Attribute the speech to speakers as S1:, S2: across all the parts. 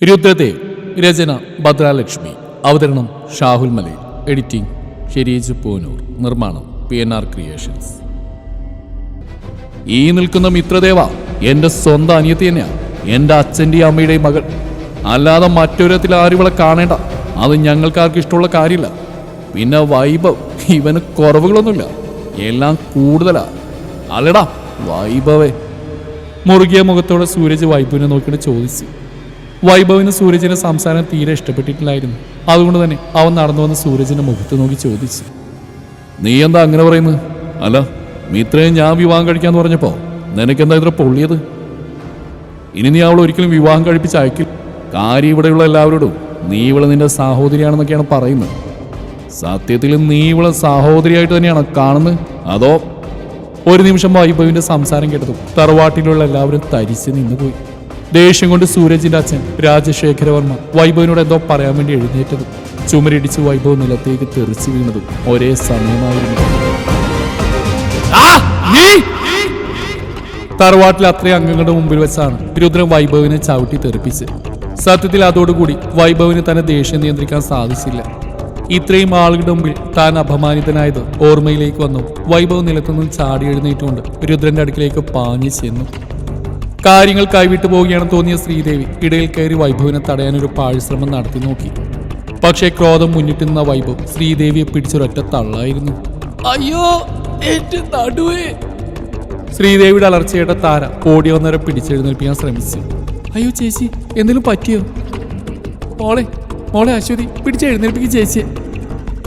S1: രുദ്രദേവ്. രചന ഭദ്രാലക്ഷ്മി. അവതരണം ഷാഹുൽ മലയിൽ. എഡിറ്റിംഗ് ഷെരീജ് പൂനൂർ. നിർമ്മാണം PNR ക്രിയേഷൻസ്. ഈ നിൽക്കുന്ന മിത്രദേവ എന്റെ സ്വന്തം അനിയത്തി തന്നെയാണ്. എന്റെ അച്ഛൻ്റെയും അമ്മയുടെയും മകൾ. അല്ലാതെ മറ്റൊരത്തിൽ ആരും ഇവളെ കാണേണ്ട. അത് ഞങ്ങൾക്കാർക്കും ഇഷ്ടമുള്ള കാര്യമില്ല. പിന്നെ വൈഭവ്, ഇവന് കുറവുകളൊന്നുമില്ല, എല്ലാം കൂടുതലാ. അല്ലടാ വൈഭവേ. മുറുകിയ മുഖത്തോടെ സൂരജ് വൈഭവിനെ നോക്കിയിട്ട് ചോദിച്ചു. വൈഭവിന് സൂരജിന്റെ സംസാരം തീരെ ഇഷ്ടപ്പെട്ടിട്ടില്ലായിരുന്നു. അതുകൊണ്ട് തന്നെ അവൻ നടന്നു വന്ന് സൂരജിന്റെ മുഖത്ത് നോക്കി ചോദിച്ചു, നീ എന്താ അങ്ങനെ പറയുന്നത്? അല്ല, മിത്രയും ഞാൻ വിവാഹം കഴിക്കാന്ന് പറഞ്ഞപ്പോ നിനക്കെന്താ ഇത്ര പൊള്ളിയത്? ഇനി നീ അവളെ ഒരിക്കലും വിവാഹം കഴിപ്പിച്ച് അയക്കില്ല. കാര്യം ഇവിടെയുള്ള എല്ലാവരോടും നീ ഇവളെ നിന്റെ സഹോദരിയാണെന്നൊക്കെയാണ് പറയുന്നത്. സത്യത്തിൽ നീ ഇവളെ സഹോദരിയായിട്ട് തന്നെയാണോ കാണുന്നത്? അതോ? ഒരു നിമിഷം വൈഭവിന്റെ സംസാരം കേട്ടതും തറവാട്ടിലുള്ള എല്ലാവരും തരിച്ച് നിന്നുപോയി. ദേഷ്യം കൊണ്ട് സൂരജിന്റെ അച്ഛൻ രാജശേഖരവർമ്മ വൈഭവിനോട് എന്തോ പറയാൻ വേണ്ടി എഴുന്നേറ്റതും ചുമരിടിച്ച് വൈഭവ് നിലത്തേക്ക് തെറിച്ചു വീണതും ഒരേ സമയമായിരുന്നു. തറവാട്ടിൽ അത്രയും അംഗങ്ങളുടെ മുമ്പിൽ വെച്ചാണ് രുദ്രൻ വൈഭവിനെ ചവിട്ടി തെറിപ്പിച്ച്. സത്യത്തിൽ അതോടുകൂടി വൈഭവിന് തന്നെ ദേഷ്യം നിയന്ത്രിക്കാൻ സാധിച്ചില്ല. ഇത്രയും ആളുകളുടെ മുമ്പിൽ താൻ അപമാനിതനായത് ഓർമ്മയിലേക്ക് വന്നു. വൈഭവ് നിലത്തുനിന്നും ചാടി എഴുന്നേറ്റുകൊണ്ട് രുദ്രന്റെ അടുക്കിലേക്ക് പാഞ്ഞു ചെന്നു. കാര്യങ്ങൾ കൈവിട്ടു പോവുകയാണെന്ന് തോന്നിയ ശ്രീദേവി ഇടയിൽ കയറി വൈഭവിനെ തടയാനൊരു പാഴ്ശ്രമം നടത്തി നോക്കി. പക്ഷേ ക്രോധം മുന്നിട്ട് നിന്ന വൈഭവ് ശ്രീദേവിയെ പിടിച്ചൊരൊറ്റ തള്ളായിരുന്നു. അയ്യോ എന്റെ നടുവേ! ശ്രീദേവിയുടെ അലർച്ചയുടെ താര ഓടി വന്നവരെ പിടിച്ചെഴുന്നേൽപ്പിക്കാൻ ശ്രമിച്ചു. അയ്യോ ചേച്ചി, എന്തെങ്കിലും പറ്റിയോ? മോളെ മോളെ അശ്വതി, പിടിച്ചെഴുന്നേൽപ്പിക്കും ചേച്ചിയെ.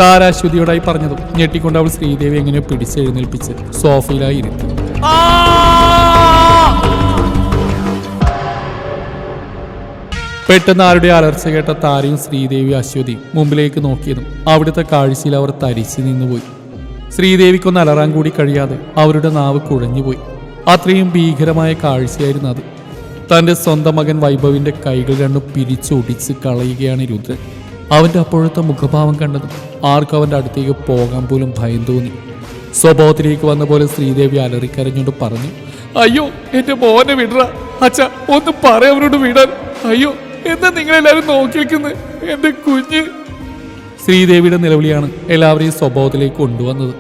S1: താര അശ്വതിയോടായി പറഞ്ഞതും ഞെട്ടിക്കൊണ്ട് അവൾ ശ്രീദേവി എങ്ങനെയോ പിടിച്ചെഴുന്നേൽപ്പിച്ച് സോഫയിലായി ഇരുത്തി. പെട്ടെന്ന് ആരുടെ അലർച്ച കേട്ട താരയും ശ്രീദേവി അശ്വതിയും മുമ്പിലേക്ക് നോക്കിയതും അവിടുത്തെ കാഴ്ചയിൽ അവർ തരിച്ചു നിന്നുപോയി. ശ്രീദേവിക്കൊന്ന് അലറാൻ കൂടി കഴിയാതെ അവരുടെ നാവ് കുഴഞ്ഞുപോയി. അത്രയും ഭീകരമായ കാഴ്ചയായിരുന്നു അത്. തൻ്റെ സ്വന്തം മകൻ വൈഭവിന്റെ കൈകൾ രണ്ടും പിരിച്ചൊടിച്ച് കളയുകയാണ് രുദ്രൻ. അവന്റെ അപ്പോഴത്തെ മുഖഭാവം കണ്ടതും ആർക്കും അവന്റെ അടുത്തേക്ക് പോകാൻ പോലും ഭയം തോന്നി. സ്വഭാവത്തിലേക്ക് വന്ന പോലെ ശ്രീദേവി അലറിക്കരഞ്ഞുകൊണ്ട് പറഞ്ഞു, അയ്യോ എന്റെ മോനെ വിടറ അച്ഛ, ഒന്ന് പറയവരോട് വിടാൻ. അയ്യോ എന്താ നിങ്ങളെല്ലാവരും നോക്കി നിൽക്കുന്നത്? എന്റെ കുഞ്ഞ്. ശ്രീദേവിയുടെ നിലവിളിയാണ് എല്ലാവരെയും സ്വഭാവത്തിലേക്ക് കൊണ്ടുവന്നത്.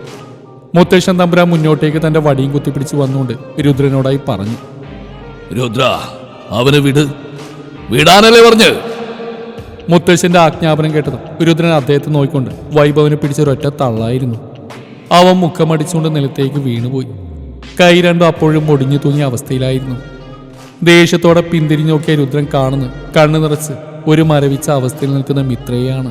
S1: മുത്തശ്ശൻ തമ്പുരാൻ മുന്നോട്ടേക്ക് തന്റെ വടിയും കുത്തിപ്പിടിച്ച് വന്നുകൊണ്ട് രുദ്രനോടായി പറഞ്ഞു, രുദ്ര അവനെ വിടാനല്ലേ പറഞ്ഞ്? മുത്തശ്ശന്റെ ആജ്ഞാപനം കേട്ടതും രുദ്രൻ അദ്ദേഹത്തെ നോക്കിക്കൊണ്ട് വൈഭവനെ പിടിച്ചൊരൊറ്റ തള്ളായിരുന്നു. അവൻ മുഖമടിച്ചുകൊണ്ട് നിലത്തേക്ക് വീണുപോയി. കൈ രണ്ടും അപ്പോഴും ഒടിഞ്ഞു തൂങ്ങിയ അവസ്ഥയിലായിരുന്നു. ദേഷ്യത്തോടെ പിന്തിരിഞ്ഞു നോക്കിയ രുദ്രൻ കാണുന്നു കണ്ണു നിറച്ച് ഒരു മരവിച്ച അവസ്ഥയിൽ നിൽക്കുന്ന മിത്രയെയാണ്.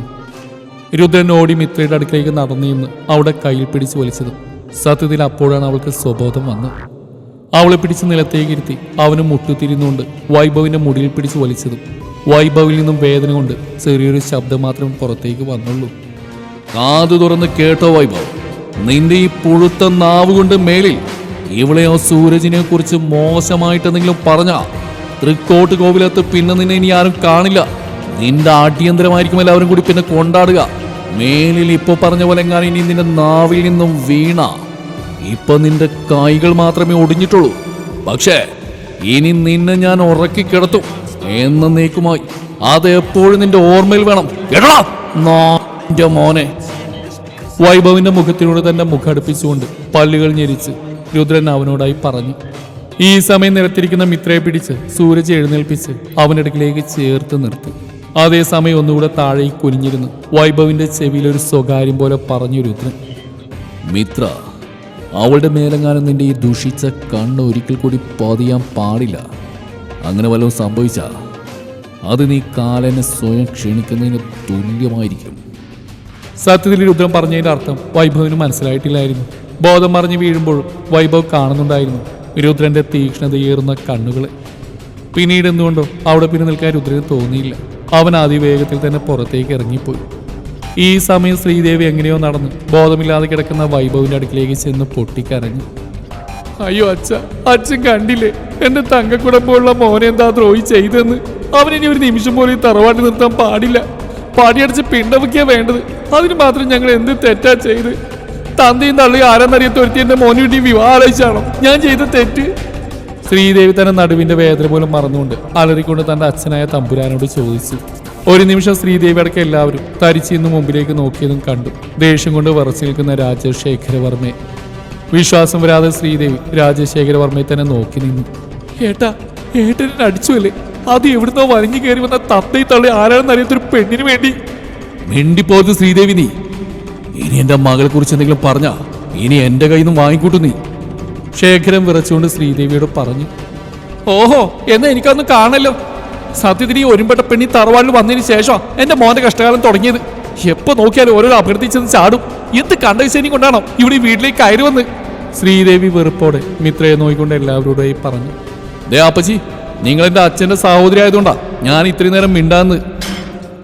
S1: രുദ്രൻ ഓടി മിത്രയുടെ അടുക്കലേക്ക് നടന്നു നിന്ന് അവിടെ കയ്യിൽ പിടിച്ച് വലിച്ചതും സത്യത്തിൽ അപ്പോഴാണ് അവൾക്ക് സ്വബോധം വന്നത്. അവളെ പിടിച്ച് നിലത്തേക്ക് ഇരുത്തി അവന് മുട്ടുതിരിഞ്ഞുകൊണ്ട് വൈഭവിന്റെ മുടിയിൽ പിടിച്ച് വലിച്ചതും വൈഭവിൽ നിന്നും വേദന കൊണ്ട് ചെറിയൊരു ശബ്ദം മാത്രമേ പുറത്തേക്ക് വന്നുള്ളൂ. കാതു തുറന്ന് കേട്ടോ വൈഭവ്, നിന്റെ ഈ പുഴുത്ത നാവ് കൊണ്ട് മേലിൽ ഇവളെയോ സൂരജിനെ കുറിച്ച് മോശമായിട്ടെന്തെങ്കിലും പറഞ്ഞ തൃക്കോട്ട് കോവിലത്ത് പിന്നെ നിന്നെ ഇനി ആരും കാണില്ല. നിന്റെ ആഢ്യന്തരമായിരിക്കും എല്ലാവരും കൂടി പിന്നെ കൊണ്ടാടുക. മേലിൽ ഇപ്പൊ പറഞ്ഞ പോലെ എങ്ങാനും ഇനി നിന്റെ നാവിൽ നിന്നും വീണ ഇപ്പൊ നിന്റെ കൈകൾ മാത്രമേ ഒടിഞ്ഞിട്ടുള്ളൂ. പക്ഷേ ഇനി നിന്നെ ഞാൻ ഉറക്കി കിടത്തും എന്നേക്കുമായി. അത് എപ്പോഴും നിന്റെ ഓർമ്മയിൽ വേണം കേട്ടോ നാന്റെ മോനെ. വൈഭവിന്റെ മുഖത്തിലൂടെ തന്റെ മുഖടുപ്പിച്ചുകൊണ്ട് പല്ലുകൾ ഞെരിച്ച് രുദ്രൻ അവനോടായി പറഞ്ഞു. ഈ സമയം നിലത്തിരിക്കുന്ന മിത്രയെ പിടിച്ച് സൂരജ് എഴുന്നേൽപ്പിച്ച് അവൻ്റെ അടുക്കിലേക്ക് ചേർത്ത് നിർത്തി. അതേസമയം ഒന്നുകൂടെ താഴേക്ക് കുനിഞ്ഞിരുന്നു വൈഭവിന്റെ ചെവിയിൽ ഒരു സ്വകാര്യം പോലെ പറഞ്ഞു രുദ്രൻ, മിത്ര, അവളുടെ മേലെങ്ങാനും നിന്റെ ഈ ദുഷിച്ച കണ്ണ് ഒരിക്കൽ കൂടി പതിയാൻ പാടില്ല. അങ്ങനെ വല്ലതും സംഭവിച്ചാ അത് നീ കാലനെ സ്വയം ക്ഷണിക്കുന്നതിന് തുല്യമായിരിക്കും. സത്യത്തിൽ രുദ്രൻ പറഞ്ഞതിന്റെ അർത്ഥം വൈഭവിന് മനസ്സിലായിട്ടില്ലായിരുന്നു. ബോധം മറിഞ്ഞ് വീഴുമ്പോഴും വൈഭവ് കാണുന്നുണ്ടായിരുന്നു രുദ്രന്റെ തീക്ഷ്ണതയേറുന്ന കണ്ണുകളെ. പിന്നീട് എന്തുകൊണ്ടോ അവിടെ പിന്നെ നിൽക്കാൻ രുദ്രന് തോന്നിയില്ല. അവൻ അതിവേഗത്തിൽ തന്നെ പുറത്തേക്ക് ഇറങ്ങിപ്പോയി. ഈ സമയം ശ്രീദേവി എങ്ങനെയോ നടന്ന് ബോധമില്ലാതെ കിടക്കുന്ന വൈഭവിന്റെ അടുക്കിലേക്ക് ചെന്ന് പൊട്ടിക്കരഞ്ഞു. അയ്യോ അച്ഛൻ കണ്ടില്ലേ എന്റെ തങ്കക്കുടമ്പോഴുള്ള മോനെ എന്താ ദ്രോഹി ചെയ്തെന്ന്? അവനിനി ഒരു നിമിഷം പോലും ഈ തറവാട്ടി നിർത്താൻ പാടില്ല. പടിയടിച്ച് പിണ്ടവയ്ക്കാ വേണ്ടത്. അതിന് മാത്രം ഞങ്ങൾ എന്ത് തെറ്റാ ചെയ്ത്? തന്തയും തള്ളി ആരെന്നറിയത്തൊരുത്തി എന്റെ മോനുവേണ്ടി വിവാഹം ആലോചിച്ചാണോ ഞാൻ ചെയ്ത തെറ്റ്? ശ്രീദേവി തന്നെ നടുവിന്റെ വേദന പോലും മറന്നുകൊണ്ട് അലറിക്കൊണ്ട് തന്റെ അച്ഛനായ തമ്പുരാനോട് ചോദിച്ചു. ഒരു നിമിഷം ശ്രീദേവി അടക്കം എല്ലാവരും തരിച്ചിന്ന് മുമ്പിലേക്ക് നോക്കിയതും കണ്ടു. ദേഷ്യം കൊണ്ട് വിറച്ചു നിൽക്കുന്ന രാജശേഖരവർമ്മയെ. വിശ്വാസം വരാതെ ശ്രീദേവി രാജശേഖരവർമ്മയെ തന്നെ നോക്കി നിന്നു. ഏട്ടനെ അടിച്ചുവല്ലേ? അത് എവിടുന്നോ വലിഞ്ഞു കയറി വന്ന തത്തയും തള്ളി ആരാണെന്ന് അറിയാത്തൊരു പെണ്ണിന് വേണ്ടി. മിണ്ടിപ്പോയത് ശ്രീദേവി, നീ ഇനി എന്റെ മകളെ കുറിച്ച് എന്തെങ്കിലും പറഞ്ഞാ ഇനി എന്റെ കയ്യിൽ നിന്ന് വാങ്ങിക്കൂട്ടു നീ. ശേഖരൻ വിറച്ചുകൊണ്ട് ശ്രീദേവിയോട് പറഞ്ഞു. ഓഹോ, എന്നാ എനിക്കൊന്നും കാണല്ലോ. സത്യത്തിൽ ഈ ഒരുമ്പെട്ട പെണ്ണി തറവാടിൽ വന്നതിന് ശേഷം എന്റെ മോന്റെ കഷ്ടകാലം തുടങ്ങിയത്. എപ്പോ നോക്കിയാലും ഓരോ അഭ്യർത്ഥിച്ചെന്ന് ചാടും. എന്ത് കണ്ടവിശേനി കൊണ്ടാണോ ഇവിടെ ഈ വീട്ടിലേക്ക് കയറി വന്ന്? ശ്രീദേവി വെറുപ്പോടെ മിത്രയെ നോക്കിക്കൊണ്ട് എല്ലാവരോടായി പറഞ്ഞു. ദേ അപ്പച്ചി, നിങ്ങൾ എന്റെ അച്ഛന്റെ സഹോദരി ആയതുകൊണ്ടാ ഞാൻ ഇത്രയും നേരം മിണ്ടാന്ന്.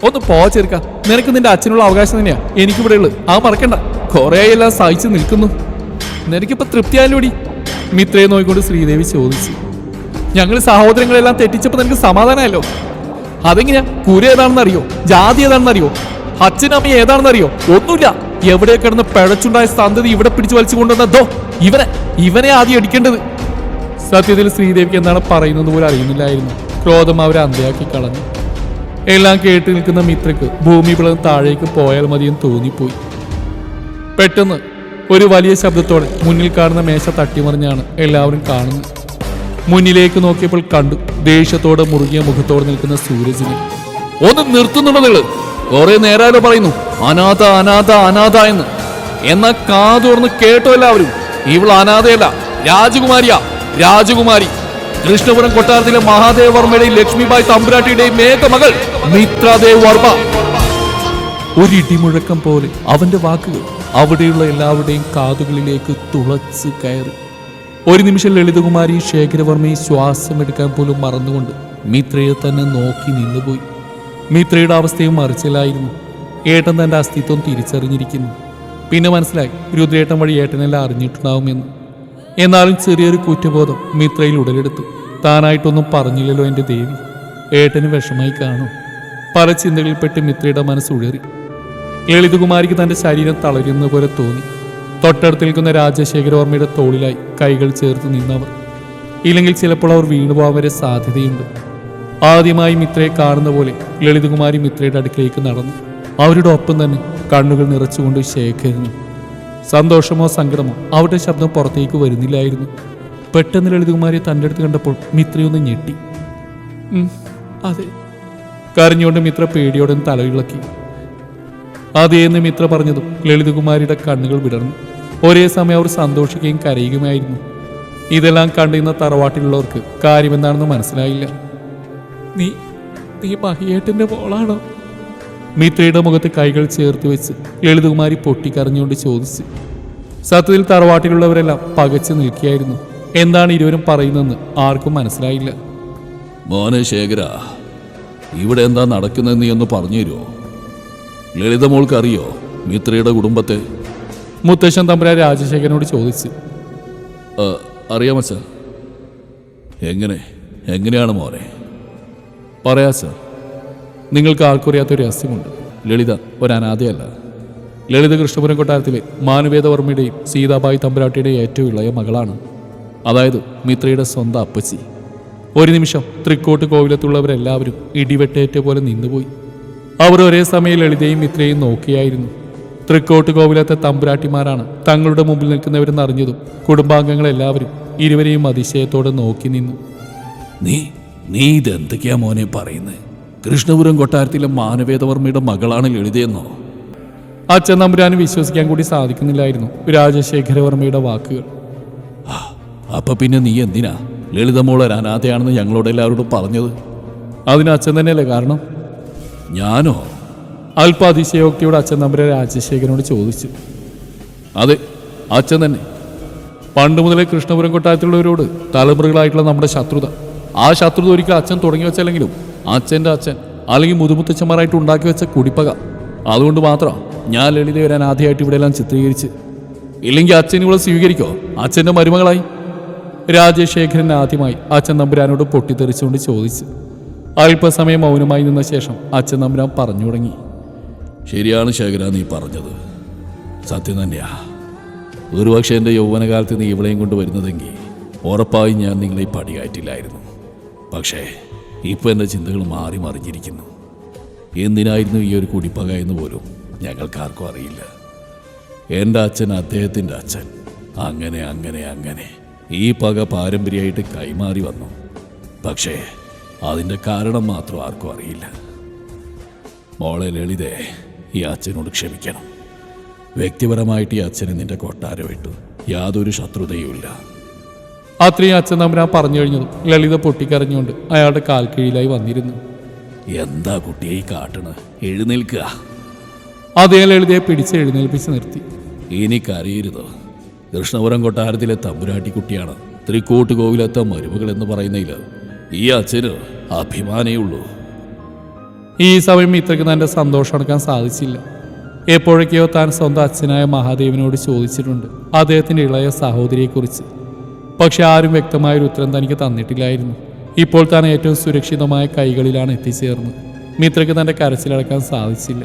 S1: ഒന്ന് പോച്ചെടുക്ക, നിനക്ക് നിന്റെ അച്ഛനുള്ള അവകാശം തന്നെയാ എനിക്കിവിടെ ഉള്ളത്. ആ മറക്കണ്ട. കുറെ എല്ലാം സഹിച്ചു നിൽക്കുന്നു. നിനക്കിപ്പോ തൃപ്തിയാലോടി? മിത്രയെ നോക്കിക്കൊണ്ട് ശ്രീദേവി ചോദിച്ചു. ഞങ്ങൾ സഹോദരങ്ങളെല്ലാം തെറ്റിച്ചപ്പോ നിനക്ക് സമാധാനമല്ലോ. അതെങ്ങനെയാ? കുര ഏതാണെന്നറിയോ? ജാതി ഏതാണെന്നറിയോ? അച്ഛനും അമ്മയും ഏതാണെന്നറിയോ? ഒന്നുമില്ല. എവിടെ കിടന്ന് പിഴച്ചുണ്ടായ സന്തതി ഇവിടെ പിടിച്ചു വലിച്ചു കൊണ്ടുവന്നതോ ഇവനെ ആദ്യം അടിക്കേണ്ടത്. സത്യത്തിൽ ശ്രീദേവിക്ക് എന്താണ് പറയുന്നത് പോലും അറിയുന്നില്ലായിരുന്നു. ക്രോധം അവരെ അന്തയാക്കി കളഞ്ഞു. എല്ലാം കേട്ട് നിൽക്കുന്ന മിത്രക്ക് ഭൂമി പിളർന്ന് താഴേക്ക് പോയാൽ മതിയെന്ന് തോന്നിപ്പോയി. പെട്ടെന്ന് ഒരു വലിയ ശബ്ദത്തോടെ മുന്നിൽ കാണുന്ന മേശ തട്ടിമറിഞ്ഞാണ് എല്ലാവരും കാണുന്നത്. മുന്നിലേക്ക് നോക്കിയപ്പോൾ കണ്ടു ദേഷ്യത്തോടെ മുറുകിയ മുഖത്തോടെ നിൽക്കുന്ന സൂരജിനെ. ഒന്ന് നിർത്തുന്നുണ്ടോ നിങ്ങൾ? കുറെ നേരമായാലോ പറയുന്നു അനാഥ അനാഥ അനാഥ എന്ന്. എന്നാ കാതുറന്ന് കേട്ടോ എല്ലാവരും. ഇവൾ അനാഥയല്ല, രാജകുമാരിയാ. രാജകുമാരി കൃഷ്ണപുരം കൊട്ടാരത്തിലെ മഹാദേവ വർമ്മയുടെയും ലക്ഷ്മിബായ് തമ്പുരാട്ടിയുടെയും മേഘ മകൾ മിത്രദേവ് വർമ്മ. ഒരു ഇടിമുഴക്കം പോലെ അവന്റെ വാക്കുകൾ അവിടെയുള്ള എല്ലാവരുടെയും കാതുകളിലേക്ക് തുളച്ച് കയറി. ഒരു നിമിഷം ലളിതകുമാരി ശേഖരവർമ്മയെ ശ്വാസമെടുക്കാൻ പോലും മറന്നുകൊണ്ട് മിത്രയെ തന്നെ നോക്കി നിന്നുപോയി. മിത്രയുടെ അവസ്ഥയും മറിച്ചില്ലായിരുന്നു. ഏട്ടൻ തന്റെ അസ്തിത്വം തിരിച്ചറിഞ്ഞിരിക്കുന്നു. പിന്നെ മനസ്സിലായി രുദ്രേട്ടൻ വഴി ഏട്ടനെല്ലാം അറിഞ്ഞിട്ടുണ്ടാവുമെന്ന്. എന്നാലും ചെറിയൊരു കുറ്റബോധം മിത്രയിൽ ഉടലെടുത്തു. താനായിട്ടൊന്നും പറഞ്ഞില്ലല്ലോ എൻ്റെ ദേവി. ഏട്ടന് വിഷമായി കാണും. പല ചിന്തകളിൽപ്പെട്ട് മിത്രയുടെ മനസ്സുഴറി. ലളിതകുമാരിക്ക് തന്റെ ശരീരം തളരുന്ന പോലെ തോന്നി. തൊട്ടടുത്ത് നിൽക്കുന്ന രാജശേഖരവർമ്മയുടെ തോളിലായി കൈകൾ ചേർത്ത് നിന്നവർ. ഇല്ലെങ്കിൽ ചിലപ്പോൾ അവർ വീണുപോകാൻ വരെ സാധ്യതയുണ്ട്. ആദ്യമായി മിത്രയെ കാണുന്ന പോലെ ലളിതകുമാരി മിത്രയുടെ അടുക്കിലേക്ക് നടന്നു. അവരുടെ ഒപ്പം തന്നെ കണ്ണുകൾ നിറച്ചുകൊണ്ട് ശേഖരനും. സന്തോഷമോ സങ്കടമോ അവരുടെ ശബ്ദം പുറത്തേക്ക് വരുന്നില്ലായിരുന്നു. പെട്ടെന്ന് ലളിതകുമാരിയെ തൻ്റെ അടുത്ത് കണ്ടപ്പോൾ മിത്രയൊന്ന് ഞെട്ടി. അതെ, കരഞ്ഞുകൊണ്ട് മിത്ര പേടിയോടെ തലയിളക്കി. അതേന്ന് മിത്ര പറഞ്ഞതും ലളിതകുമാരിയുടെ കണ്ണുകൾ വിടർന്നു. ഒരേ സമയം അവർ സന്തോഷിക്കുകയും കരയുകയുമായിരുന്നു. ഇതെല്ലാം കണ്ടിരുന്ന തറവാട്ടിലുള്ളവർക്ക് കാര്യമെന്താണെന്ന് മനസ്സിലായില്ല. നീ മഹിയേട്ടന്റെ മോളാണോ? മിത്രയുടെ മുഖത്ത് കൈകൾ ചേർത്ത് വെച്ച് ലളിതകുമാരി പൊട്ടിക്കരഞ്ഞുകൊണ്ട് ചോദിച്ചു. സത്യത്തിൽ തറവാട്ടിലുള്ളവരെല്ലാം പകച്ചു നിൽക്കുകയായിരുന്നു. എന്താണ് ഇരുവരും പറയുന്നതെന്ന് ആർക്കും മനസ്സിലായില്ല.
S2: മോനെ ശേഖര, ഇവിടെ എന്താ നടക്കുന്നതെന്ന് നീ ഒന്ന് പറഞ്ഞു തരുമോ? ലളിത മോൾക്ക് അറിയോ മിത്രയുടെ കുടുംബത്തെ?
S1: മുത്തശ്ശൻ തമ്പുരാൻ രാജശേഖരനോട് ചോദിച്ചു.
S2: അറിയാമോ സാർ. എങ്ങനെയാണ് മോനെ?
S1: പറയാ സാർ. നിങ്ങൾക്ക് ആൾക്കറിയാത്തൊരു രഹസ്യമുണ്ട്. ലളിത ഒരനാഥയല്ല. ലളിത കൃഷ്ണപുരം കൊട്ടാരത്തിലെ മാനുവേദവർമ്മയുടെയും സീതാബായി തമ്പുരാട്ടിയുടെയും ഏറ്റവും ഇളയ മകളാണ്. അതായത് മിത്രയുടെ സ്വന്തം അപ്പച്ചി. ഒരു നിമിഷം തൃക്കോട്ട് കോവിലത്തുള്ളവരെല്ലാവരും ഇടിവെട്ടേറ്റ പോലെ നിന്നുപോയി. അവർ ഒരേ സമയം ലളിതയും മിത്രയും നോക്കിയായിരുന്നു. തൃക്കോട്ട് കോവിലത്തെ തമ്പുരാട്ടിമാരാണ് തങ്ങളുടെ മുമ്പിൽ നിൽക്കുന്നവരെന്ന് അറിഞ്ഞതും കുടുംബാംഗങ്ങളെല്ലാവരും ഇരുവരെയും അതിശയത്തോടെ നോക്കി നിന്നു.
S2: നീ ഇതെന്തൊക്കെയാ മോനെ പറയുന്നത്? കൃഷ്ണപുരം കൊട്ടാരത്തിലെ മാനവേദവർമ്മയുടെ മകളാണ് ലളിതയെന്നോ?
S1: അച്ഛൻ തമ്പുരാന് വിശ്വസിക്കാൻ കൂടി സാധിക്കുന്നില്ലായിരുന്നു രാജശേഖരവർമ്മയുടെ വാക്കുകൾ.
S2: അപ്പൊ പിന്നെ നീ എന്തിനാ ലളിതമോൾ ഒരു അനാഥയാണെന്ന് ഞങ്ങളോട് എല്ലാവരോടും പറഞ്ഞത്?
S1: അതിന് അച്ഛൻ തന്നെയല്ലേ കാരണം?
S2: ഞാനോ?
S1: അല്പ അതിശയോക്തിയോട് അച്ഛൻ തമ്പുരാൻ രാജശേഖരനോട് ചോദിച്ചു.
S2: അതെ, അച്ഛൻ തന്നെ.
S1: പണ്ട് മുതലേ കൃഷ്ണപുരം കൊട്ടാരത്തിലുള്ളവരോട് തലമുറകളായിട്ടുള്ള നമ്മുടെ ശത്രുത. ആ ശത്രുത ഒരിക്കൽ അച്ഛൻ തുടങ്ങി വെച്ചല്ലെങ്കിലും അച്ഛൻ്റെ അച്ഛൻ അല്ലെങ്കിൽ മുതുമുത്തച്ഛന്മാരായിട്ട് ഉണ്ടാക്കി വെച്ച കുടിപ്പക. അതുകൊണ്ട് മാത്രം ഞാൻ ലളിത വരാൻ ആദ്യമായിട്ട് ഇവിടെയെല്ലാം ചിത്രീകരിച്ച്. ഇല്ലെങ്കിൽ അച്ഛൻ ഇവിടെ സ്വീകരിക്കോ അച്ഛൻ്റെ മരുമകളായി? രാജശേഖരൻ ആദ്യമായി അച്ഛൻ തമ്പുരാനോട് പൊട്ടിത്തെറിച്ചുകൊണ്ട് ചോദിച്ചു. അല്പസമയം മൗനമായി നിന്ന ശേഷം അച്ഛൻ തമ്പുരാൻ പറഞ്ഞു തുടങ്ങി.
S2: ശരിയാണ് ശേഖര, നീ പറഞ്ഞത് സത്യം തന്നെയാ. ഒരുപക്ഷെ എൻ്റെ യൗവനകാലത്ത് നീ ഇവളെയും കൊണ്ട് വരുന്നതെങ്കിൽ ഉറപ്പായും ഞാൻ നിങ്ങളെ പടിയായിട്ടില്ലായിരുന്നു. പക്ഷേ ഇപ്പം എൻ്റെ ചിന്തകൾ മാറി മറിഞ്ഞിരിക്കുന്നു. എന്തിനായിരുന്നു ഈ ഒരു കുടിപ്പക എന്ന് പോലും ഞങ്ങൾക്കാർക്കും അറിയില്ല. എൻ്റെ അച്ഛൻ അദ്ദേഹത്തിൻ്റെ അച്ഛൻ, അങ്ങനെ അങ്ങനെ അങ്ങനെ ഈ പക പാരമ്പര്യമായിട്ട് കൈമാറി വന്നു. പക്ഷേ അതിൻ്റെ കാരണം മാത്രം ആർക്കും അറിയില്ല. മോളെ ലളിതേ, ഈ അച്ഛനോട് ക്ഷമിക്കണം. വ്യക്തിപരമായിട്ട് ഈ അച്ഛന് നിന്റെ കൊട്ടാരമായിട്ട് യാതൊരു ശത്രുതയുമില്ല.
S1: അത്രയും അച്ഛൻ തമ്പുരാൻ പറഞ്ഞു കഴിഞ്ഞതും ലളിത പൊട്ടിക്കരഞ്ഞുകൊണ്ട് അയാളുടെ കാൽക്കീഴിലായി വന്നിരുന്നു.
S2: എന്താ കുട്ടിയെ ഈ കാട്ടണ്? എഴുന്നേൽക്കുക.
S1: അതേ ലളിതയെ പിടിച്ച് എഴുന്നേൽപ്പിച്ച് നിർത്തി.
S2: ഇനി കരയരുത്. കൃഷ്ണപുരം കൊട്ടാരത്തിലെ തമ്പുരാട്ടി കുട്ടിയാണ് തൃക്കോട്ട് കോവിലത്തെ മരുമകൾ എന്ന് പറയുന്നതിൽ ഈ അച്ഛന് അഭിമാനേ ഉള്ളൂ.
S1: ഈ സമയം ഇത്രയ്ക്ക് തൻ്റെ സന്തോഷം അടക്കാൻ സാധിച്ചില്ല. എപ്പോഴൊക്കെയോ താൻ സ്വന്തം അച്ഛനായ മഹാദേവനോട് ചോദിച്ചിട്ടുണ്ട് അദ്ദേഹത്തിൻ്റെ ഇളയ സഹോദരിയെക്കുറിച്ച്. പക്ഷെ ആരും വ്യക്തമായൊരു ഉത്തരം തനിക്ക് തന്നിട്ടില്ലായിരുന്നു. ഇപ്പോൾ താൻ ഏറ്റവും സുരക്ഷിതമായ കൈകളിലാണ് എത്തിച്ചേർന്നത്. മിത്രയ്ക്ക് തൻ്റെ കരച്ചിലടക്കാൻ സാധിച്ചില്ല.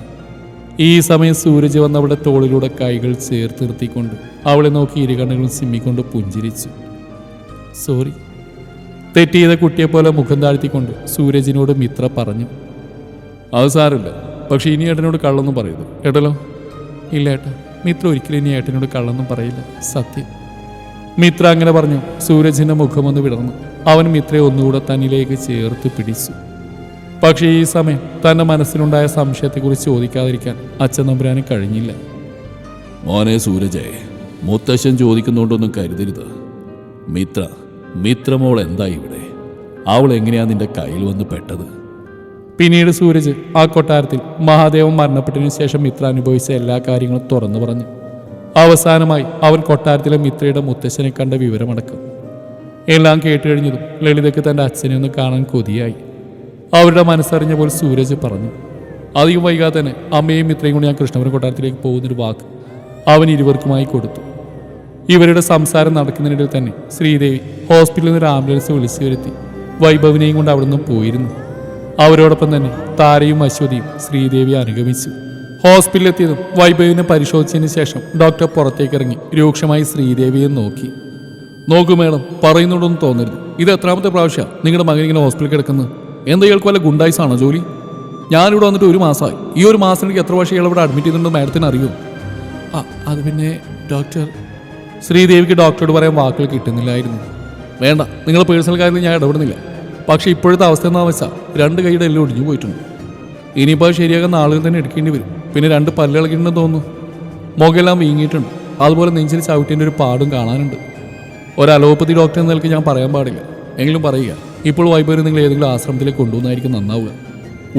S1: ഈ സമയം സൂരജ് വന്ന് അവളുടെ തോളിലൂടെ കൈകൾ ചേർത്ത് നിർത്തിക്കൊണ്ട് അവളെ നോക്കി ഇരുകണ്ണുകളും ചിമ്മിക്കൊണ്ട് പുഞ്ചിരിച്ചു. സോറി. തെറ്റ് ചെയ്ത കുട്ടിയെപ്പോലെ മുഖം താഴ്ത്തിക്കൊണ്ട് സൂരജിനോട് മിത്ര പറഞ്ഞു. അത് സാരമില്ല, പക്ഷെ ഇനി ഏട്ടനോട് കള്ളൊന്നും പറയരുത് ഏട്ടല്ലോ. ഇല്ല ഏട്ടാ, മിത്ര ഒരിക്കലും ഇനി ഏട്ടനോട് കള്ളൊന്നും പറയില്ല, സത്യം. മിത്ര അങ്ങനെ പറഞ്ഞു. സൂരജിന്റെ മുഖമൊന്ന് വിടർന്നു. അവൻ മിത്രയെ ഒന്നുകൂടെ തന്നിലേക്ക് ചേർത്ത് പിടിച്ചു. പക്ഷേ ഈ സമയം തൻ്റെ മനസ്സിലുണ്ടായ സംശയത്തെക്കുറിച്ച് ചോദിക്കാതിരിക്കാൻ അച്ഛൻ തമ്പുരാന് കഴിഞ്ഞില്ല.
S2: മോനെ സൂരജേ, മുത്തശ്ശൻ ചോദിക്കുന്നുണ്ടൊന്നും കരുതരുത്. മിത്രമോൾ എന്താ ഇവിടെ? അവൾ എങ്ങനെയാ നിന്റെ കയ്യിൽ വന്ന് പെട്ടത്?
S1: പിന്നീട് സൂരജ് ആ കൊട്ടാരത്തിൽ മഹാദേവൻ മരണപ്പെട്ടതിനു ശേഷം മിത്ര അനുഭവിച്ച എല്ലാ കാര്യങ്ങളും തുറന്നു പറഞ്ഞു. അവസാനമായി അവൻ കൊട്ടാരത്തിലെ മിത്രയുടെ മുത്തശ്ശനെ കണ്ട വിവരമടക്കം എല്ലാം കേട്ടുകഴിഞ്ഞതും ലളിതയ്ക്ക് തൻ്റെ അച്ഛനെ ഒന്ന് കാണാൻ കൊതിയായി. അവരുടെ മനസ്സറിഞ്ഞ പോലെ സൂരജ് പറഞ്ഞു. അധികം വൈകാതെ തന്നെ അമ്മയും മിത്രയും കൊണ്ട് ഞാൻ കൃഷ്ണപുരം കൊട്ടാരത്തിലേക്ക് പോകുന്നൊരു വാക്ക് അവൻ ഇരുവർക്കുമായി കൊടുത്തു. ഇവരുടെ സംസാരം നടക്കുന്നതിനിടയിൽ തന്നെ ശ്രീദേവി ഹോസ്പിറ്റലിൽ നിന്ന് ഒരു ആംബുലൻസ് വിളിച്ചു വരുത്തി വൈഭവിനെയും കൊണ്ട് അവിടെ നിന്നും പോയിരുന്നു. അവരോടൊപ്പം തന്നെ താരയും അശ്വതിയും ശ്രീദേവിയെ അനുഗമിച്ചു. ഹോസ്പിറ്റലിലെത്തിയതും വൈഭവിനെ പരിശോധിച്ചതിന് ശേഷം ഡോക്ടർ പുറത്തേക്ക് ഇറങ്ങി രൂക്ഷമായി ശ്രീദേവിയെ നോക്കി. നോക്കൂ മേഡം, പറയുന്നോടൊന്നും തോന്നരുത്. ഇത് എത്രാമത്തെ പ്രാവശ്യമാണ് നിങ്ങളുടെ മകൻ ഇങ്ങനെ ഹോസ്പിറ്റലിൽ കിടക്കുന്നത്? എന്താ ഇയാൾക്ക് വല്ല ഗുണ്ടായിസാണോ ജോലി? ഞാനിവിടെ വന്നിട്ട് 1 മാസമായി. ഈ 1 മാസം എനിക്ക് എത്ര വർഷം ഇയാൾ ഇവിടെ അഡ്മിറ്റ് ചെയ്തിട്ടുണ്ടെന്ന് മാഡത്തിന് അറിയോ? അത് പിന്നെ ഡോക്ടർ. ശ്രീദേവിക്ക് ഡോക്ടറോട് പറയാൻ വാക്കുകൾ കിട്ടുന്നില്ലായിരുന്നു. വേണ്ട, നിങ്ങളുടെ പേഴ്സണൽ കാര്യത്തിൽ ഞാൻ ഇടപെടുന്നില്ല. പക്ഷേ ഇപ്പോഴത്തെ അവസ്ഥ എന്താണെന്ന് വെച്ചാൽ 2 കൈയുടെ എല്ലാം ഒടിഞ്ഞു പോയിട്ടുണ്ട്. ഇനിയിപ്പോൾ ശരിയാകുന്ന ആളുകൾ തന്നെ എടുക്കേണ്ടി വരും. പിന്നെ 2 പല്ലിളക്കിയിട്ടുണ്ടെന്ന് തോന്നുന്നു. മുഖമെല്ലാം വീങ്ങിയിട്ടുണ്ട്. അതുപോലെ നെഞ്ചിൽ ചവിട്ടിൻ്റെ ഒരു പാടും കാണാനുണ്ട്. ഒരു അലോപ്പതി ഡോക്ടർ എന്ന നിലയ്ക്ക് ഞാൻ പറയാൻ പാടില്ല, എങ്കിലും പറയുക, ഇപ്പോൾ വൈബര് നിങ്ങൾ ഏതെങ്കിലും ആശ്രമത്തിലേക്ക് കൊണ്ടുപോകുന്നതായിരിക്കും നന്നാവുക.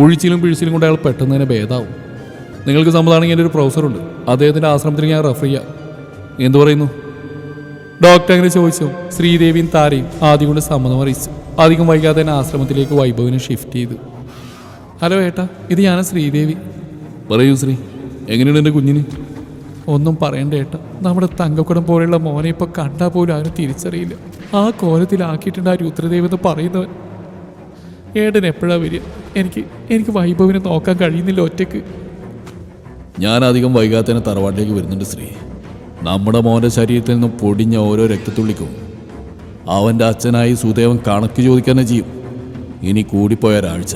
S1: ഒഴിച്ചിലും പിഴിച്ചിലും കൊണ്ട് അയാൾ പെട്ടെന്ന് തന്നെ ഭേദാവും. നിങ്ങൾക്ക് സമ്മതമാണെങ്കിൽ എൻ്റെ ഒരു പ്രൊഫസറുണ്ട്, അദ്ദേഹത്തിൻ്റെ ആശ്രമത്തിൽ ഞാൻ റെഫർ ചെയ്യാം. എന്തു പറയുന്നു? ഡോക്ടർ അങ്ങനെ ചോദിച്ചു. ശ്രീദേവിയും താരയും ആദ്യം കൊണ്ട് സമ്മതം അറിയിച്ചു. അധികം വൈകാതെ തന്നെ ആശ്രമത്തിലേക്ക് വൈഭവിനെ ഷിഫ്റ്റ് ചെയ്തു. ഹലോ ഏട്ടാ, ഇത് ഞാൻ ശ്രീദേവി.
S2: പറയൂ ശ്രീ, എങ്ങനെയുണ്ട് എൻ്റെ കുഞ്ഞിന്?
S1: ഒന്നും പറയണ്ട ഏട്ടാ, നമ്മുടെ തങ്കക്കുടം പോലെയുള്ള മോനെ ഇപ്പോൾ കണ്ടാൽ പോലും ആരും തിരിച്ചറിയില്ല. ആ കോലത്തിലാക്കിയിട്ടുണ്ട് ആ രുദ്രദേവ് എന്ന് പറയുന്നവൻ. ഏട്ടൻ എപ്പോഴാണ് വരിക? എനിക്ക് വൈഭവിനെ നോക്കാൻ കഴിയുന്നില്ല ഒറ്റയ്ക്ക്.
S2: ഞാൻ അധികം വൈകാതെ തന്നെ തറവാട്ടിലേക്ക് വരുന്നുണ്ട് ശ്രീ. നമ്മുടെ മോൻ്റെ ശരീരത്തിൽ നിന്നും പൊടിഞ്ഞ ഓരോ രക്തത്തുള്ളിക്കും അവൻ്റെ അച്ഛനായി സുദേവൻ കണക്ക് ചോദിക്കാൻ ചെയ്യും. ഇനി കൂടിപ്പോയ ഒരാഴ്ച,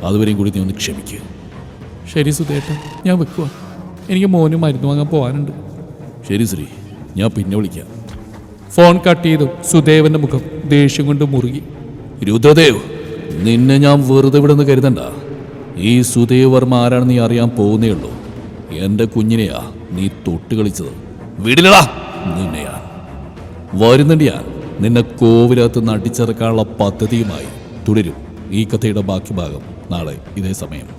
S2: അതുവരെയും കൂടി നീ ഒന്ന് ക്ഷമിക്കുക.
S1: ശരി സുധേട്ട, ഞാൻ വെക്കുക. എനിക്ക് മോനും മരുന്ന് വാങ്ങാൻ പോകാനുണ്ട്.
S2: ശരി ശ്രീ, ഞാൻ പിന്നെ വിളിക്കാം.
S1: ഫോൺ കട്ട് ചെയ്തു. സുദേവന്റെ മുഖം ദേഷ്യം കൊണ്ട് മുറുകി.
S2: രുദ്രദേവ്, നിന്നെ ഞാൻ വെറുതെ വിടുന്ന് കരുതണ്ട. ഈ സുദേവ് വർമ്മ ആരാണെന്ന് നീ അറിയാൻ പോകുന്നേ ഉള്ളൂ. എൻ്റെ കുഞ്ഞിനെയാ നീ തൊട്ട് കളിച്ചത്. വിടില്ലടാ നിന്നെയാ. വരുന്നുണ്ട് ഞാൻ. നിന്നെ കോവിലകത്ത് നടിച്ചിറക്കാനുള്ള പദ്ധതിയുമായി തുടരും. ഈ കഥയുടെ ബാക്കി ഭാഗം നാളെ ഇതേ സമയം.